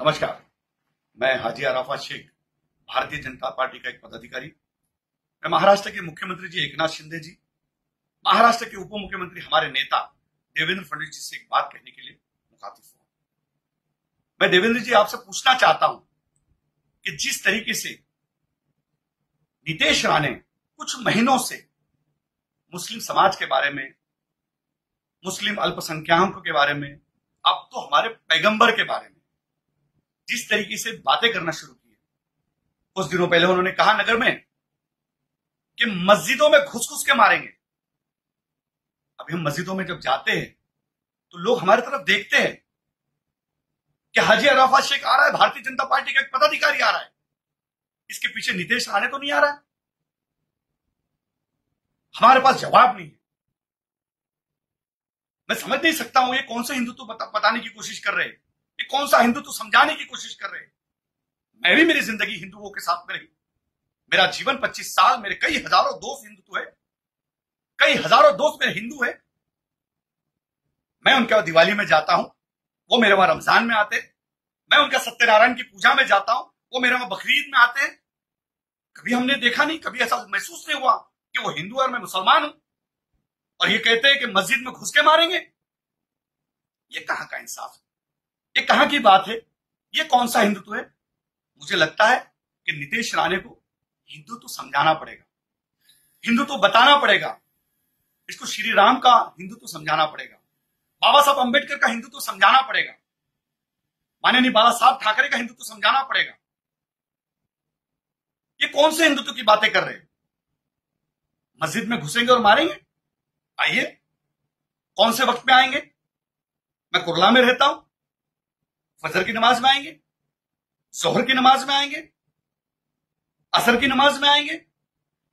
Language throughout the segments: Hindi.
नमस्कार। मैं हाजी अराफात शेख, भारतीय जनता पार्टी का एक पदाधिकारी। मैं महाराष्ट्र के मुख्यमंत्री जी एकनाथ शिंदे जी, महाराष्ट्र के उप मुख्यमंत्री हमारे नेता देवेंद्र फडणवीस जी से एक बात कहने के लिए मुखातिब हूं। मैं देवेंद्र जी आपसे पूछना चाहता हूं कि जिस तरीके से नीतीश राणे कुछ महीनों से मुस्लिम समाज के बारे में, मुस्लिम अल्पसंख्याकों के बारे में, अब तो हमारे पैगंबर के बारे में जिस तरीके से बातें करना शुरू की है। कुछ दिनों पहले उन्होंने कहा नगर में कि मस्जिदों में घुस घुस के मारेंगे। अभी हम मस्जिदों में जब जाते हैं तो लोग हमारी तरफ देखते हैं कि हाजी अराफात शेख आ रहा है, भारतीय जनता पार्टी का एक पदाधिकारी आ रहा है, इसके पीछे नीतीश राणे तो नहीं आ रहा है। हमारे पास जवाब नहीं है। मैं समझ नहीं सकता हूं ये कौन सा हिंदुत्व बताने की कोशिश कर रहे हैं, ये कौन सा हिंदुत्व समझाने की कोशिश कर रहे हैं। मैं भी मेरी जिंदगी हिंदुओं के साथ में रही। मेरा जीवन 25 साल, मेरे कई हजारों दोस्त हिंदुत्व है, कई हजारों दोस्त मेरे हिंदू है। मैं उनके दिवाली में जाता हूं, वो मेरे वहां रमजान में आते। मैं उनका सत्यनारायण की पूजा में जाता हूं, वो मेरे वहां बकरीद में आते हैं। कभी हमने देखा नहीं, कभी ऐसा महसूस नहीं हुआ कि वो हिंदू है और मैं मुसलमान हूं। और ये कहते हैं कि मस्जिद में घुस के मारेंगे। ये कहां का इंसाफ है, ये कहां की बात है, ये कौन सा हिंदुत्व है। मुझे लगता है कि नीतीश राणे को हिंदुत्व समझाना पड़ेगा, हिंदुत्व बताना पड़ेगा। इसको श्री राम का हिंदुत्व समझाना पड़ेगा, बाबा साहब अंबेडकर का हिंदुत्व समझाना पड़ेगा, माननीय बाला साहब ठाकरे का हिंदुत्व समझाना पड़ेगा। ये कौन से हिंदुत्व की बातें कर रहे हैं। मस्जिद में घुसेंगे और मारेंगे। आइए, कौन से वक्त में आएंगे। मैं कुरला में रहता हूं, फजर की नमाज में आएंगे, जोहर की नमाज में आएंगे, असर की नमाज में आएंगे,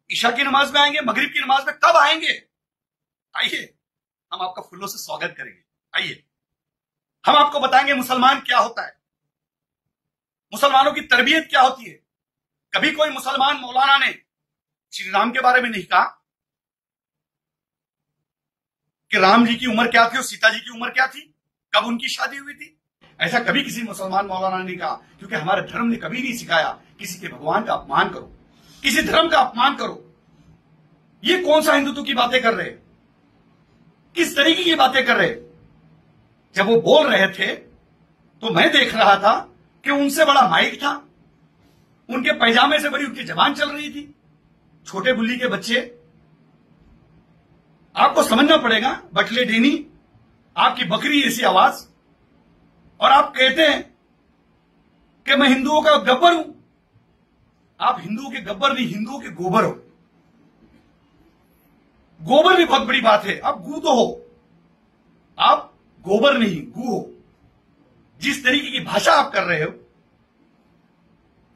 ईशा की नमाज में आएंगे, मगरिब की नमाज में कब आएंगे। आइए, हम आपका फूलों से स्वागत करेंगे। आइए, हम आपको बताएंगे मुसलमान क्या होता है, मुसलमानों की तरबियत क्या होती है। कभी कोई मुसलमान मौलाना ने श्री राम के बारे में नहीं कहा कि राम जी की उम्र क्या थी और सीता जी की उम्र क्या थी, कब उनकी शादी हुई थी। ऐसा कभी किसी मुसलमान मौलाना ने नहीं कहा, क्योंकि हमारे धर्म ने कभी नहीं सिखाया किसी के भगवान का अपमान करो, किसी धर्म का अपमान करो। ये कौन सा हिंदुत्व की बातें कर रहे, किस तरीके की बातें कर रहे। जब वो बोल रहे थे तो मैं देख रहा था कि उनसे बड़ा माइक था, उनके पैजामे से बड़ी उनकी जबान चल रही थी। छोटे बुल्ली के बच्चे, आपको समझना पड़ेगा। बटले डेनी, आपकी बकरी ऐसी आवाज, और आप कहते हैं कि मैं हिंदुओं का गब्बर हूं। आप हिंदुओं के गब्बर नहीं, हिंदुओं के गोबर हो। गोबर भी बहुत बड़ी बात है, आप गू तो हो, आप गोबर नहीं गू हो। जिस तरीके की भाषा आप कर रहे हो,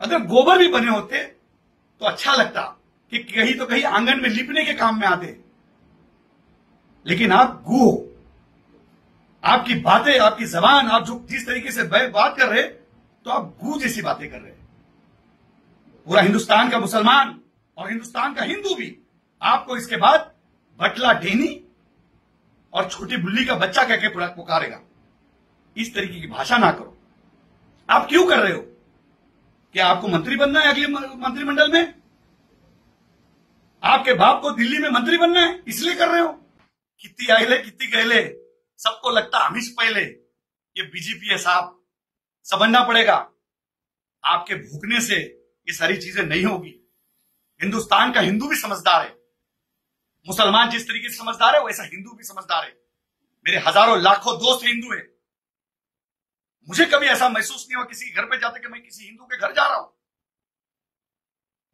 अगर गोबर भी बने होते तो अच्छा लगता कि कहीं तो कहीं आंगन में लिपने के काम में आते, लेकिन आप गू हो। आपकी बातें, आपकी जबान, आप जो जिस तरीके से बात कर रहे, तो आप गू जैसी बातें कर रहे। पूरा हिंदुस्तान का मुसलमान और हिंदुस्तान का हिंदू भी आपको इसके बाद बटला डेनी और छोटी बुल्ली का बच्चा कह के पुकारेगा। इस तरीके की भाषा ना करो। आप क्यों कर रहे हो? क्या आपको मंत्री बनना है अगले मंत्रिमंडल में? आपके बाप को दिल्ली में मंत्री बनना है, इसलिए कर रहे हो? कितनी आयले कितनी गहले, सबको लगता हमीश पहले। ये बीजेपी है साहब, समझना पड़ेगा। आपके भूखने से ये सारी चीजें नहीं होगी। हिंदुस्तान का हिंदू भी समझदार है। मुसलमान जिस तरीके से समझदार है, वैसा हिंदू भी समझदार है। मेरे हजारों लाखों दोस्त हिंदू है। मुझे कभी ऐसा महसूस नहीं हुआ किसी के घर पे जाते कि मैं किसी हिंदू के घर जा रहा हूं।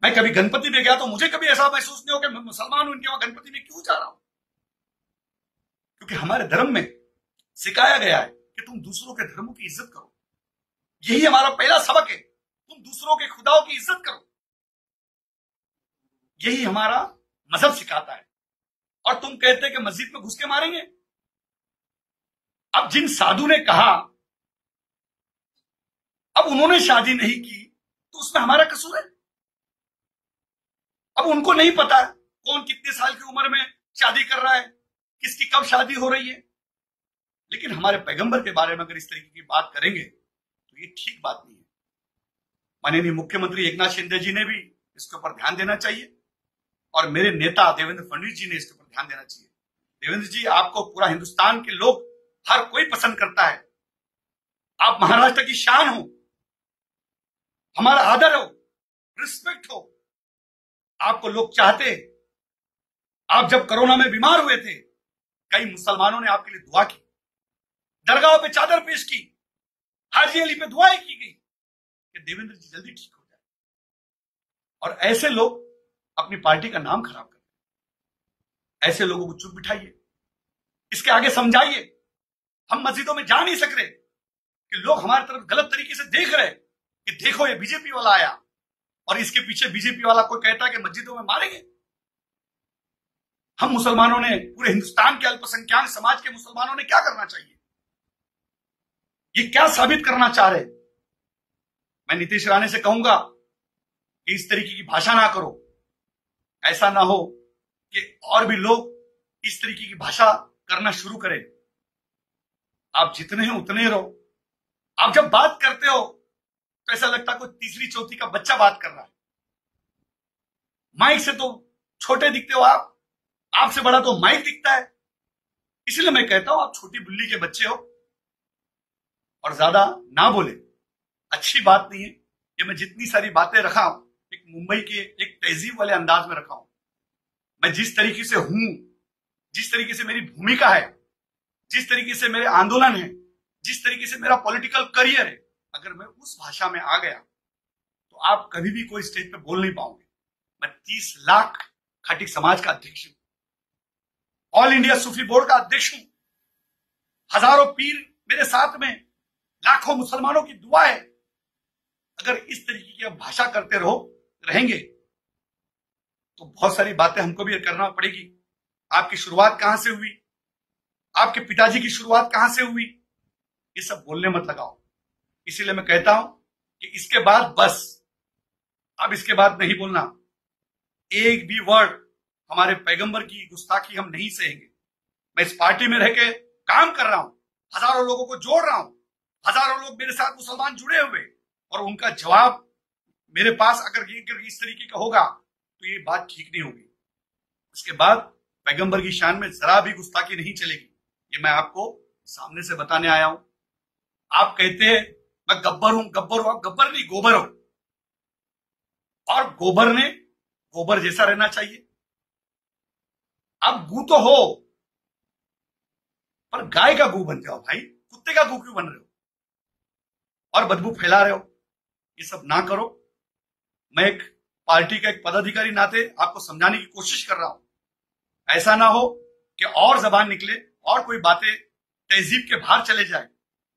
मैं कभी गणपति में गया तो मुझे कभी ऐसा महसूस नहीं हो कि मैं मुसलमान हूं, इनके वहां गणपति में क्यों जा रहा हूं। क्योंकि हमारे धर्म में सिखाया गया है कि तुम दूसरों के धर्मों की इज्जत करो। यही हमारा पहला सबक है, तुम दूसरों के खुदाओं की इज्जत करो। यही हमारा मजहब सिखाता है। और तुम कहते हैं कि मस्जिद में घुस के मारेंगे। अब जिन साधु ने कहा, अब उन्होंने शादी नहीं की तो उसमें हमारा कसूर है। अब उनको नहीं पता कौन कितने साल की उम्र में शादी कर रहा है, किसकी कब शादी हो रही है। लेकिन हमारे पैगंबर के बारे में अगर इस तरीके की बात करेंगे तो तो ये ठीक बात नहीं है। माननीय मुख्यमंत्री एकनाथ शिंदे जी ने भी इसके ऊपर ध्यान देना चाहिए और मेरे नेता देवेंद्र फडणवीस जी ने इसके ऊपर ध्यान देना चाहिए। देवेंद्र जी, आपको पूरा हिंदुस्तान के लोग हर कोई पसंद करता है। आप महाराष्ट्र की शान हो, हमारा आदर हो, रिस्पेक्ट हो, आपको लोग चाहते। आप जब कोरोना में बीमार हुए थे, कई मुसलमानों ने आपके लिए दुआ की, दरगाहों पे चादर पेश की, हाजी अली पे दुआएं की गई कि देवेंद्र जी जल्दी ठीक हो जाए। और ऐसे लोग अपनी पार्टी का नाम खराब करते हैं। ऐसे लोगों को चुप बिठाइए, इसके आगे समझाइए। हम मस्जिदों में जा नहीं सक रहे कि लोग हमारी तरफ गलत तरीके से देख रहे कि देखो ये बीजेपी वाला आया, और इसके पीछे बीजेपी वाला कोई कहता है कि मस्जिदों में मारेंगे। हम मुसलमानों ने, पूरे हिंदुस्तान के अल्पसंख्यक समाज के मुसलमानों ने क्या करना चाहिए? ये क्या साबित करना चाह रहे? मैं नीतीश राणे से कहूंगा कि इस तरीके की भाषा ना करो। ऐसा ना हो कि और भी लोग इस तरीके की भाषा करना शुरू करें। आप जितने हैं उतने रहो। आप जब बात करते हो तो ऐसा लगता है कोई तीसरी चौथी का बच्चा बात कर रहा है। माइक से तो छोटे दिखते हो आप, आपसे बड़ा तो माइक दिखता है। इसलिए मैं कहता हूं आप छोटी बुल्ली के बच्चे हो और ज्यादा ना बोले, अच्छी बात नहीं है। ये मैं जितनी सारी बातें रखा हूं एक मुंबई के एक तहजीब वाले अंदाज में रखा हूं। मैं जिस तरीके से हूं, जिस तरीके से मेरी भूमिका है, जिस तरीके से मेरे आंदोलन है, जिस तरीके से मेरा पॉलिटिकल करियर है, अगर मैं उस भाषा में आ गया तो आप कभी भी कोई स्टेज पे बोल नहीं पाओगे। मैं 30 लाख खटिक समाज का अध्यक्ष हूं, ऑल इंडिया सूफी बोर्ड का अध्यक्ष हूं, हजारों पीर मेरे साथ में, लाखों मुसलमानों की दुआ है। अगर इस तरीके की भाषा करते रहेंगे तो बहुत सारी बातें हमको भी करना पड़ेगी। आपकी शुरुआत कहां से हुई, आपके पिताजी की शुरुआत कहां से हुई, ये सब बोलने मत लगाओ। इसीलिए मैं कहता हूं कि इसके बाद बस, अब इसके बाद नहीं बोलना। एक भी वर्ड हमारे पैगंबर की गुस्ताखी हम नहीं सहेंगे। मैं इस पार्टी में रह के काम कर रहा हूं, हजारों लोगों को जोड़ रहा हूं, हजारों लोग मेरे साथ मुसलमान जुड़े हुए, और उनका जवाब मेरे पास अगर इस तरीके का होगा तो ये बात ठीक नहीं होगी। इसके बाद पैगंबर की शान में जरा भी गुस्ताखी नहीं चलेगी। ये मैं आपको सामने से बताने आया हूं। आप कहते हैं मैं गब्बर हूं, गब्बर हूं। आप गब्बर नहीं, गोबर हो, और गोबर ने गोबर जैसा रहना चाहिए। आप गू तो हो, पर गाय का गू बन जाओ भाई। कुत्ते का गू क्यों बन रहे हो और बदबू फैला रहे हो? ये सब ना करो। मैं एक पार्टी का एक पदाधिकारी नाते आपको समझाने की कोशिश कर रहा हूं। ऐसा ना हो कि और जबान निकले और कोई बातें तहजीब के बाहर चले जाए।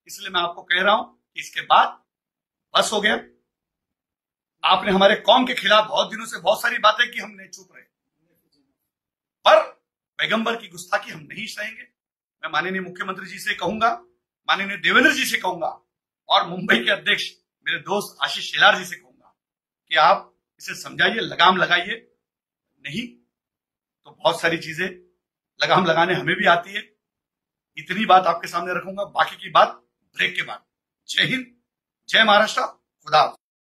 इसलिए मैं आपको कह रहा हूं कि इसके बाद बस हो गया। आपने हमारे कौम के खिलाफ बहुत दिनों से बहुत सारी बातें की, हम नहीं चुप रहे, पर पैगंबर की गुस्ताखी हम नहीं सहेंगे। मैं माननीय मुख्यमंत्री जी से कहूंगा, माननीय देवेंद्र जी से कहूंगा, और मुंबई के अध्यक्ष मेरे दोस्त आशीष शेलार जी से कहूंगा कि आप इसे समझाइए, लगाम लगाइए। नहीं तो बहुत सारी चीजें लगाम लगाने हमें भी आती है। इतनी बात आपके सामने रखूंगा, बाकी की बात ब्रेक के बाद। जय हिंद, जय महाराष्ट्र, खुदा।